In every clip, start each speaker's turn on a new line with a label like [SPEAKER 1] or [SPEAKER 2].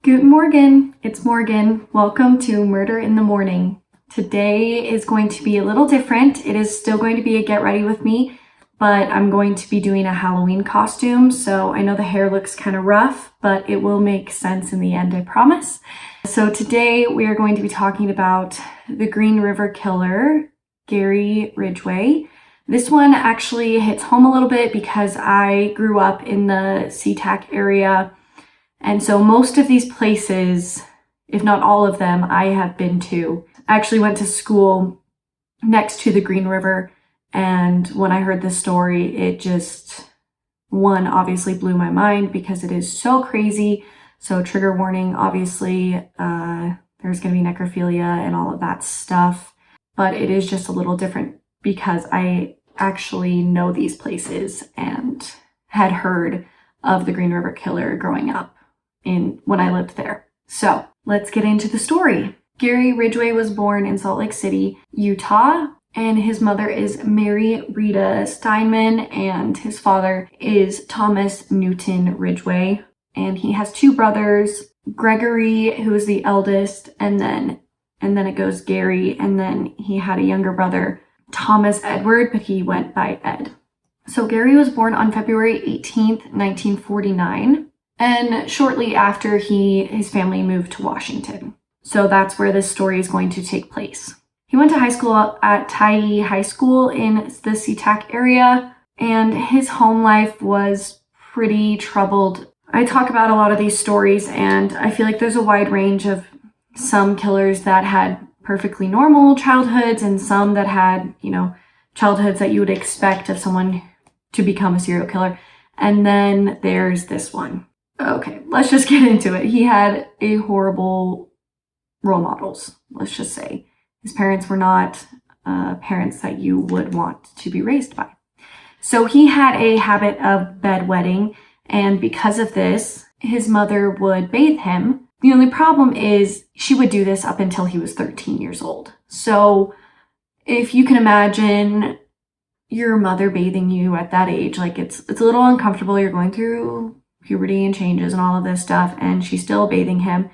[SPEAKER 1] Good morning, it's Morgan. Welcome to Murder in the Morning. Today is going to be a little different. It is still going to be a get ready with me, but I'm going to be doing a Halloween costume. So I know the hair looks kind of rough, but it will make sense in the end, I promise. So today we are going to be talking about the Green River Killer, Gary Ridgway. This one actually hits home a little bit because I grew up in the SeaTac area. And so most of these places, if not all of them, I have been to. I actually went to school next to the Green River, and when I heard this story, it just, one, obviously blew my mind because it is so crazy. So trigger warning, obviously, there's going to be necrophilia and all of that stuff, but it is just a little different because I actually know these places and had heard of the Green River Killer growing up when I lived there. So let's get into the story. Gary Ridgway was born in Salt Lake City, Utah, and his mother is Mary Rita Steinman, and his father is Thomas Newton Ridgway. And he has two brothers, Gregory, who is the eldest, and then it goes Gary, and then he had a younger brother, Thomas Edward, but he went by Ed. So Gary was born on February 18th, 1949. And shortly after, his family moved to Washington. So that's where this story is going to take place. He went to high school at Tyee High School in the SeaTac area, and his home life was pretty troubled. I talk about a lot of these stories, and I feel like there's a wide range of some killers that had perfectly normal childhoods and some that had, childhoods that you would expect of someone to become a serial killer. And then there's this one. Okay, let's just get into it. He had a horrible role models, let's just say. His parents were not parents that you would want to be raised by. So he had a habit of bedwetting, and because of this, his mother would bathe him. The only problem is she would do this up until he was 13 years old. So if you can imagine your mother bathing you at that age, like it's a little uncomfortable. You're going through puberty and changes and all of this stuff, and she's still bathing him.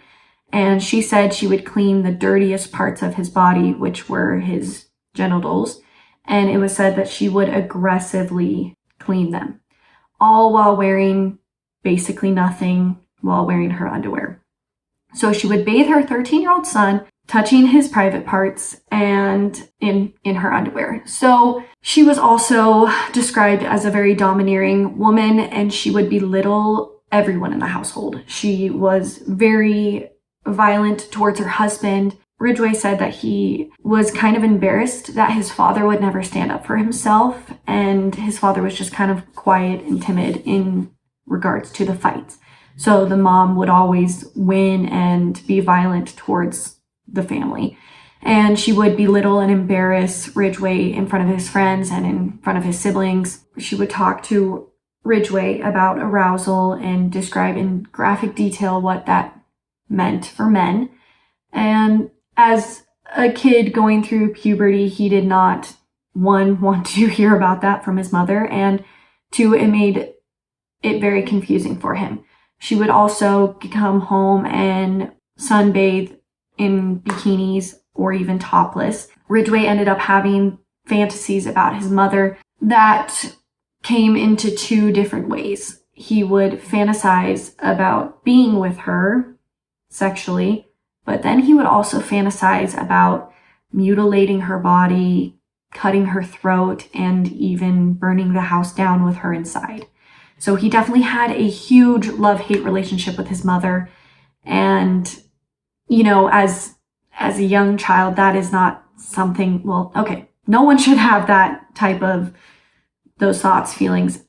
[SPEAKER 1] And she said she would clean the dirtiest parts of his body, which were his genitals, and it was said that she would aggressively clean them, all while wearing basically nothing, while wearing her underwear. So she would bathe her 13-year-old son, touching his private parts and in her underwear. So she was also described as a very domineering woman, and she would belittle everyone in the household. She was very violent towards her husband. Ridgway said that he was kind of embarrassed that his father would never stand up for himself, and his father was just kind of quiet and timid in regards to the fights. So the mom would always win and be violent towards the family. And she would belittle and embarrass Ridgway in front of his friends and in front of his siblings. She would talk to Ridgway about arousal and describe in graphic detail what that meant for men. And as a kid going through puberty, he did not, one, want to hear about that from his mother, and two, it made it very confusing for him. She would also come home and sunbathe in bikinis or even topless. Ridgway ended up having fantasies about his mother that came into two different ways. He would fantasize about being with her sexually, but then he would also fantasize about mutilating her body, cutting her throat, and even burning the house down with her inside. So he definitely had a huge love-hate relationship with his mother. And as a young child, that is not something, no one should have that type of, those thoughts, feelings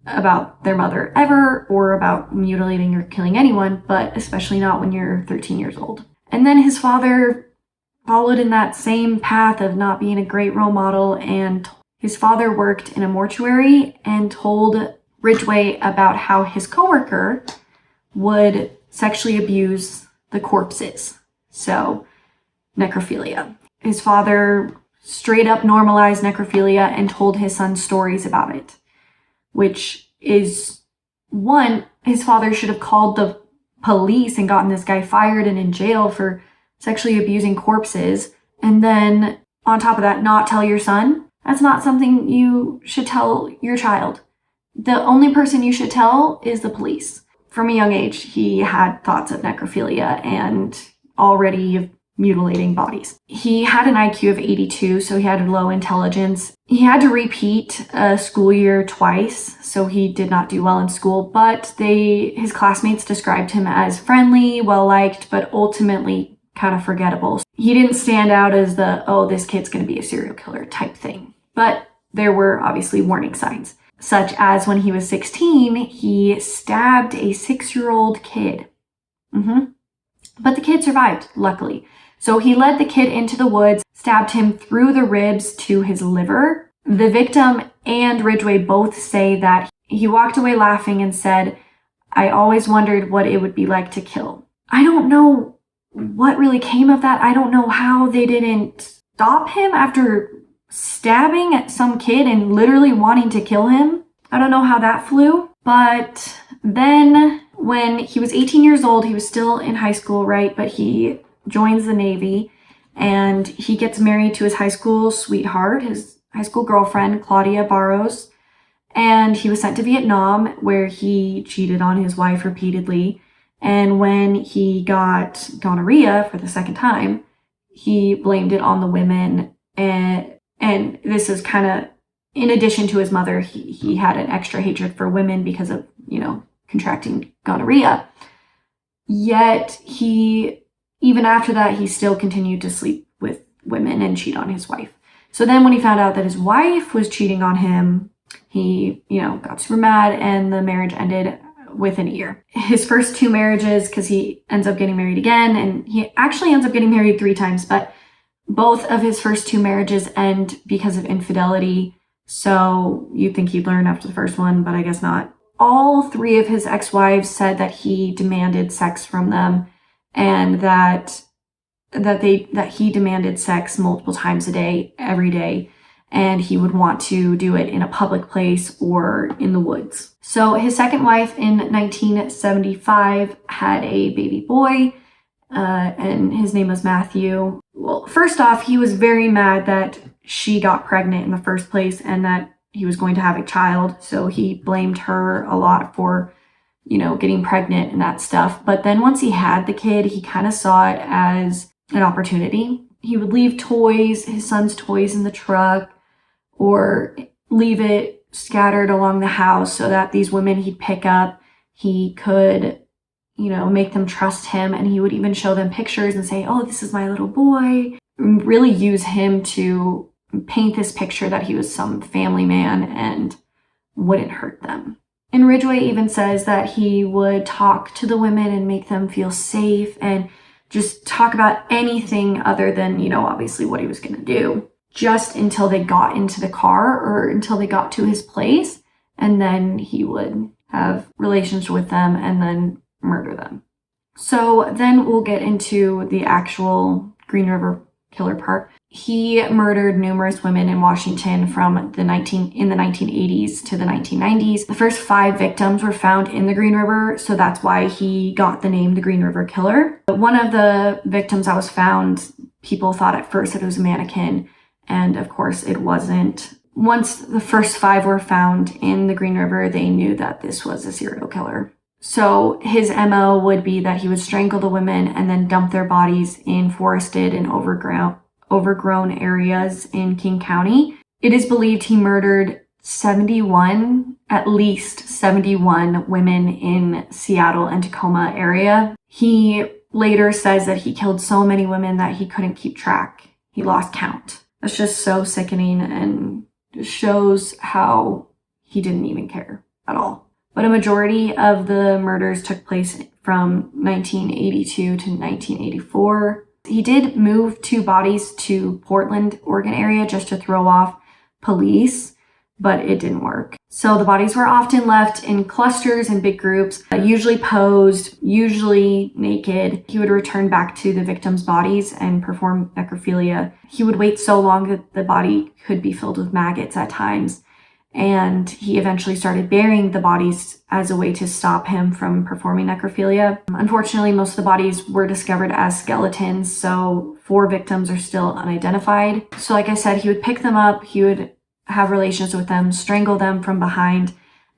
[SPEAKER 1] about their mother ever, or about mutilating or killing anyone, but especially not when you're 13 years old. And then his father followed in that same path of not being a great role model, and his father worked in a mortuary and told Ridgway about how his coworker would sexually abuse the corpses. So, necrophilia. His father straight up normalized necrophilia and told his son stories about it, which is, one, his father should have called police and gotten this guy fired and in jail for sexually abusing corpses, and then on top of that, not tell your son? That's not something you should tell your child. The only person you should tell is the police. From a young age, he had thoughts of necrophilia and already mutilating bodies. He had an IQ of 82, so he had low intelligence. He had to repeat a school year twice, so he did not do well in school, but his classmates described him as friendly, well-liked, but ultimately kind of forgettable. He didn't stand out as this kid's going to be a serial killer type thing. But there were obviously warning signs, such as when he was 16, he stabbed a 6-year-old kid. But the kid survived, luckily. So he led the kid into the woods, stabbed him through the ribs to his liver. The victim and Ridgway both say that he walked away laughing and said, "I always wondered what it would be like to kill." I don't know what really came of that. I don't know how they didn't stop him after stabbing at some kid and literally wanting to kill him. I don't know how that flew. But then when he was 18 years old, he was still in high school, right? But he joins the Navy and he gets married to his high school sweetheart, his high school girlfriend, Claudia Barros. And he was sent to Vietnam, where he cheated on his wife repeatedly. And when he got gonorrhea for the second time, he blamed it on the women. And this is kind of, in addition to his mother, he had an extra hatred for women because of, contracting gonorrhea. Yet even after that, he still continued to sleep with women and cheat on his wife. So then when he found out that his wife was cheating on him, he, got super mad, and the marriage ended within a year. His first 2 marriages, because he ends up getting married again, and he actually ends up getting married 3 times, but both of his first 2 marriages end because of infidelity. So you'd think he'd learn after the first one, but I guess not. All 3 of his ex-wives said that he demanded sex from them, and that he demanded sex multiple times a day, every day, and he would want to do it in a public place or in the woods. So his second wife in 1975 had a baby boy, and his name was Matthew. Well, first off, he was very mad that she got pregnant in the first place and that he was going to have a child, so he blamed her a lot for getting pregnant and that stuff. But then once he had the kid, he kind of saw it as an opportunity. He would leave his son's toys in the truck, or leave it scattered along the house so that these women he'd pick up, he could, make them trust him. And he would even show them pictures and say, "Oh, this is my little boy." Really use him to paint this picture that he was some family man and wouldn't hurt them. And Ridgway even says that he would talk to the women and make them feel safe and just talk about anything other than, obviously what he was going to do, just until they got into the car or until they got to his place. And then he would have relations with them and then murder them. So then we'll get into the actual Green River Killer part. He murdered numerous women in Washington from in the 1980s to the 1990s. The first 5 victims were found in the Green River, so that's why he got the name the Green River Killer. But one of the victims that was found, people thought at first that it was a mannequin, and of course it wasn't. Once the first 5 were found in the Green River, they knew that this was a serial killer. So his MO would be that he would strangle the women and then dump their bodies in forested and overgrown areas in King County. It is believed he murdered at least 71 women in Seattle and Tacoma area. He later says that he killed so many women that he couldn't keep track. He lost count. That's just so sickening and just shows how he didn't even care at all. But a majority of the murders took place from 1982 to 1984. He did move 2 bodies to Portland, Oregon area just to throw off police, but it didn't work. So the bodies were often left in clusters and big groups, usually posed, usually naked. He would return back to the victims' bodies and perform necrophilia. He would wait so long that the body could be filled with maggots at times. and he eventually started burying the bodies as a way to stop him from performing necrophilia. Unfortunately, most of the bodies were discovered as skeletons, so 4 victims are still unidentified. So like I said, he would pick them up, he would have relations with them, strangle them from behind,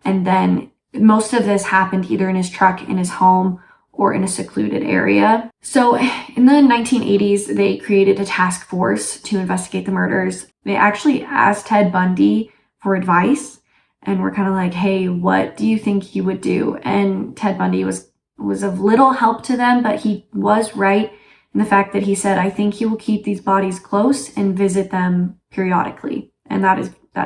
[SPEAKER 1] and then most of this happened either in his truck, in his home, or in a secluded area. So in the 1980s, they created a task force to investigate the murders. They actually asked Ted Bundy for advice and were kind of like, hey, what do you think he would do? And Ted Bundy was of little help to them, but he was right in the fact that he said, I think he will keep these bodies close and visit them periodically. And that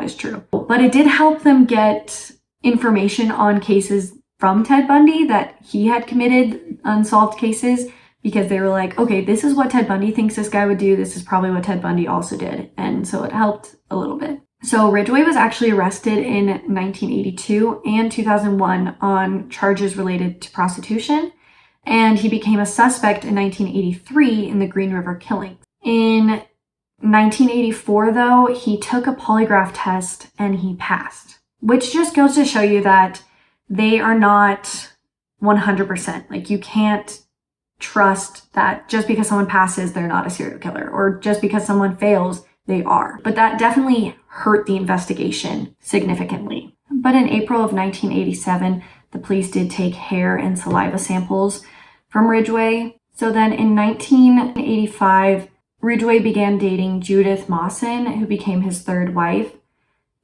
[SPEAKER 1] is true. But it did help them get information on cases from Ted Bundy that he had committed unsolved cases, because they were like, okay, this is what Ted Bundy thinks this guy would do. This is probably what Ted Bundy also did. And so it helped a little bit. So Ridgway was actually arrested in 1982 and 2001 on charges related to prostitution, and he became a suspect in 1983 in the Green River killings. In 1984, though, he took a polygraph test and he passed, which just goes to show you that they are not 100%. Like, you can't trust that just because someone passes, they're not a serial killer, or just because someone fails, they are. But that definitely hurt the investigation significantly. But in April of 1987, the police did take hair and saliva samples from Ridgway. So then in 1985, Ridgway began dating Judith Mawson, who became his third wife.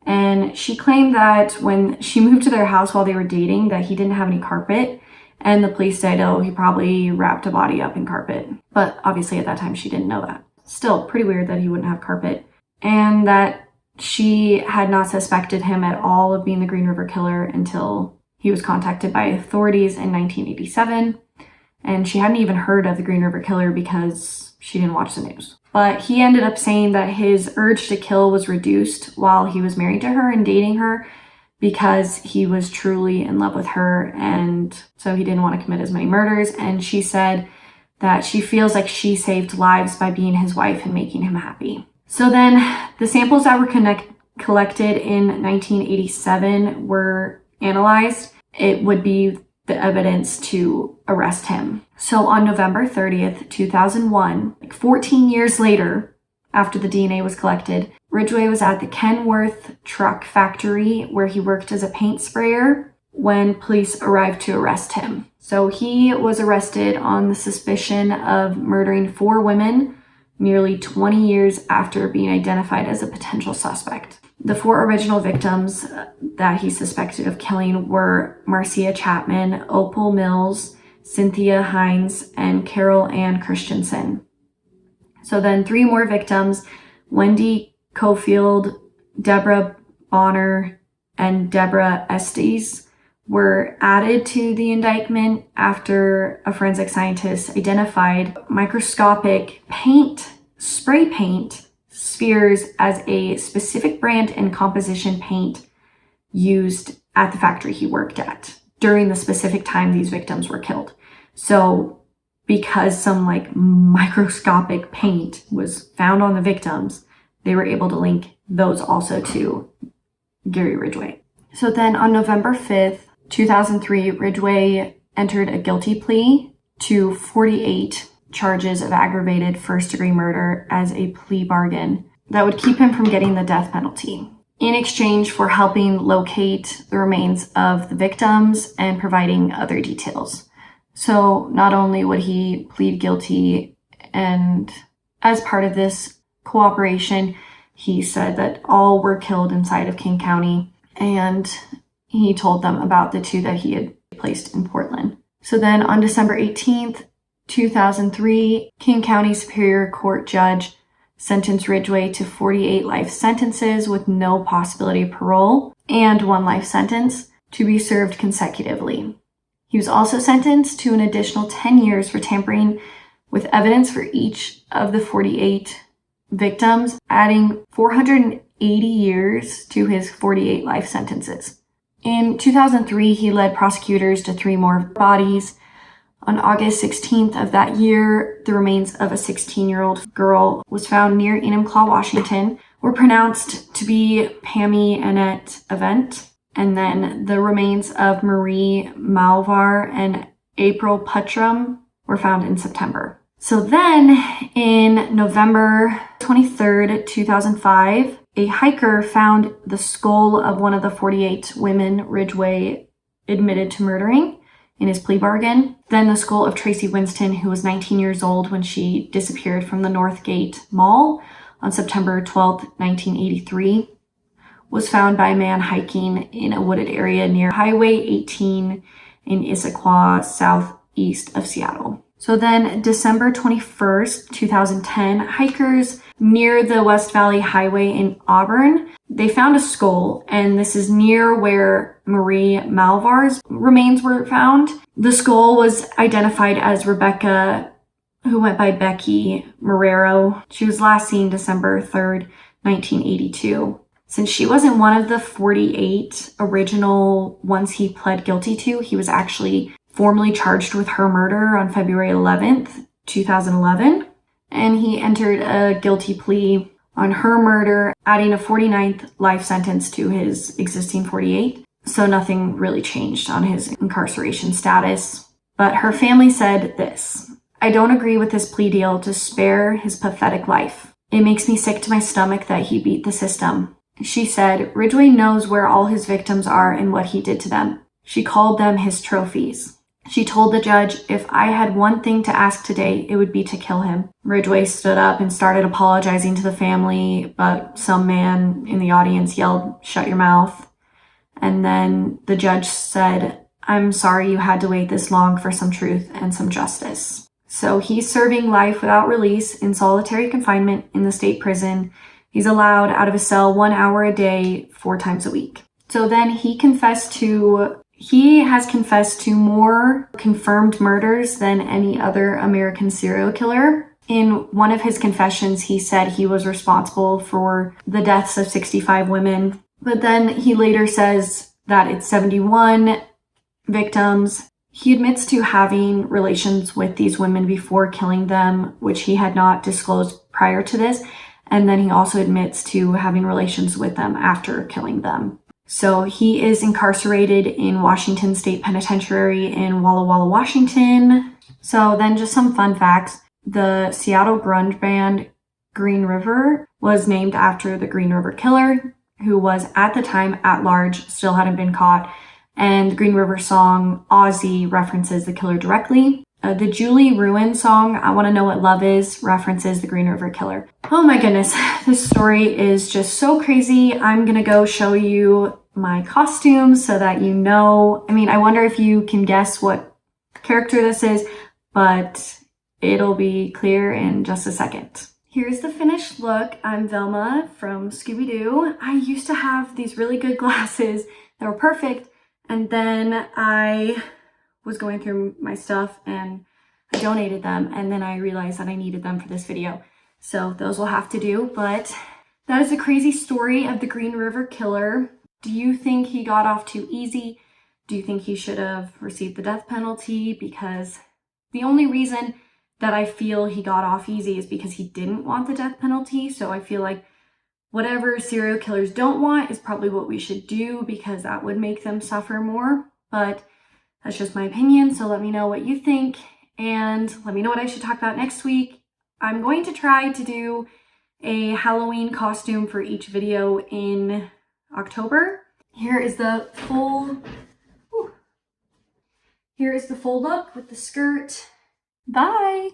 [SPEAKER 1] And she claimed that when she moved to their house while they were dating, that he didn't have any carpet. And the police said, oh, he probably wrapped a body up in carpet. But obviously at that time, she didn't know that. Still pretty weird that he wouldn't have carpet. And that she had not suspected him at all of being the Green River Killer until he was contacted by authorities in 1987. And she hadn't even heard of the Green River Killer because she didn't watch the news. But he ended up saying that his urge to kill was reduced while he was married to her and dating her, because he was truly in love with her, and so he didn't want to commit as many murders. And she said that she feels like she saved lives by being his wife and making him happy. So then the samples that were collected in 1987 were analyzed. It would be the evidence to arrest him. So on November 30th, 2001, like 14 years later, after the DNA was collected, Ridgway was at the Kenworth truck factory where he worked as a paint sprayer when police arrived to arrest him. So he was arrested on the suspicion of murdering 4 women nearly 20 years after being identified as a potential suspect. The 4 original victims that he suspected of killing were Marcia Chapman, Opal Mills, Cynthia Hines, and Carol Ann Christensen. So then 3 more victims, Wendy Cofield, Deborah Bonner, and Deborah Estes, were added to the indictment after a forensic scientist identified microscopic spray paint spheres as a specific brand and composition paint used at the factory he worked at during the specific time these victims were killed. So because some microscopic paint was found on the victims, they were able to link those also to Gary Ridgway. So then on November 5th, 2003, Ridgway entered a guilty plea to 48 charges of aggravated first-degree murder as a plea bargain that would keep him from getting the death penalty, in exchange for helping locate the remains of the victims and providing other details. So not only would he plead guilty, and as part of this cooperation, he said that all were killed inside of King County, and he told them about the 2 that he had placed in Portland. So then on December 18th, 2003, King County Superior Court judge sentenced Ridgway to 48 life sentences with no possibility of parole and 1 life sentence to be served consecutively. He was also sentenced to an additional 10 years for tampering with evidence for each of the 48 victims, adding 480 years to his 48 life sentences. In 2003, he led prosecutors to 3 more bodies. On August 16th of that year, the remains of a 16-year-old girl was found near Enumclaw, Washington, were pronounced to be Pammy Annette Event. And then the remains of Marie Malvar and April Putram were found in September. So then in November 23rd, 2005, a hiker found the skull of one of the 48 women Ridgway admitted to murdering in his plea bargain. Then the skull of Tracy Winston, who was 19 years old when she disappeared from the Northgate Mall on September 12, 1983, was found by a man hiking in a wooded area near Highway 18 in Issaquah, southeast of Seattle. So then December 21st, 2010, hikers near the West Valley Highway in Auburn, they found a skull, and this is near where Marie Malvar's remains were found. The skull was identified as Rebecca, who went by Becky Marrero. She was last seen December 3rd, 1982. Since she wasn't one of the 48 original ones he pled guilty to, he was actually formally charged with her murder on February 11th, 2011. And he entered a guilty plea on her murder, adding a 49th life sentence to his existing 48. So nothing really changed on his incarceration status. But her family said this: "I don't agree with this plea deal to spare his pathetic life. It makes me sick to my stomach that he beat the system." She said, "Ridgway knows where all his victims are and what he did to them. She called them his trophies. She told the judge, if I had one thing to ask today, it would be to kill him." Ridgway stood up and started apologizing to the family, but some man in the audience yelled, "Shut your mouth." And then the judge said, "I'm sorry you had to wait this long for some truth and some justice." So he's serving life without release in solitary confinement in the state prison. He's allowed out of his cell 1 hour a day, 4 times a week. So then he has confessed to more confirmed murders than any other American serial killer. In one of his confessions, he said he was responsible for the deaths of 65 women, but then he later says that it's 71 victims. He admits to having relations with these women before killing them, which he had not disclosed prior to this. And then he also admits to having relations with them after killing them. So he is incarcerated in Washington State Penitentiary in Walla Walla, Washington. So then just some fun facts. The Seattle grunge band Green River was named after the Green River Killer, who was at the time at large, still hadn't been caught. And the Green River song Ozzy references the killer directly. The Julie Ruin song, I Want to Know What Love Is, references the Green River Killer. Oh my goodness, this story is just so crazy. I'm gonna go show you my costumes so that you know. I mean, I wonder if you can guess what character this is, but it'll be clear in just a second. Here's the finished look. I'm Velma from Scooby-Doo. I used to have these really good glasses that were perfect, and then I was going through my stuff and I donated them, and then I realized that I needed them for this video. So those will have to do, but that is a crazy story of the Green River Killer. Do you think he got off too easy? Do you think he should have received the death penalty? Because the only reason that I feel he got off easy is because he didn't want the death penalty. So I feel like whatever serial killers don't want is probably what we should do, because that would make them suffer more. But that's just my opinion, so let me know what you think, and let me know what I should talk about next week. I'm going to try to do a Halloween costume for each video in October. Here is the full look with the skirt. Bye!